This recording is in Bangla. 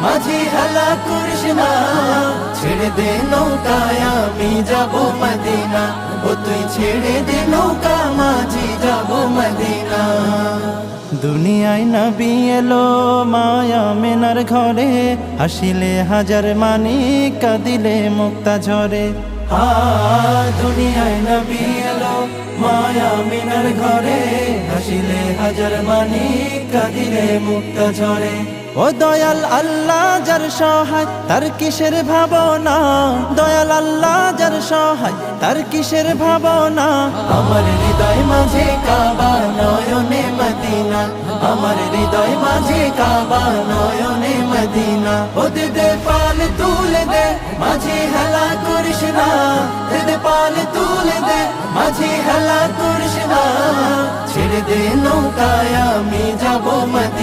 মাঝি হেলা করিস না, ছেড়ে দে নৌকায় আমি যাব মদিনা। ও তুই ছেড়ে দে নৌকা, মাঝি যাব মদিনা। দুনিয়ায় নবী এলো মায়া মেনার ঘরে, হাসিলে হাজার মানিক কাঁদিলে মুক্তা ঝরে। দুনিয়ায় নবী এলো মায়া মিনার ঘরে, হাসিলে হাজার মানিক কাঁদিলে মুক্তা ঝরে। ও দয়াল আল্লাহ যার সহায় তার কিসের ভাবনা, দয়াল আল্লাহ যার সহায় তার কিসের ভাবনা। আমার হৃদয় মাঝে কাবা নয়নে মদিনা, আমার হৃদয় মাঝে কাবা নয়নে মদিনা। ও দে পাল তুলে দে মাঝি হেলা করিস না, দে পাল তুলে দে মাঝি হেলা করিস না। ছেড়ে দে নৌকায় আমি যাব মদিনা।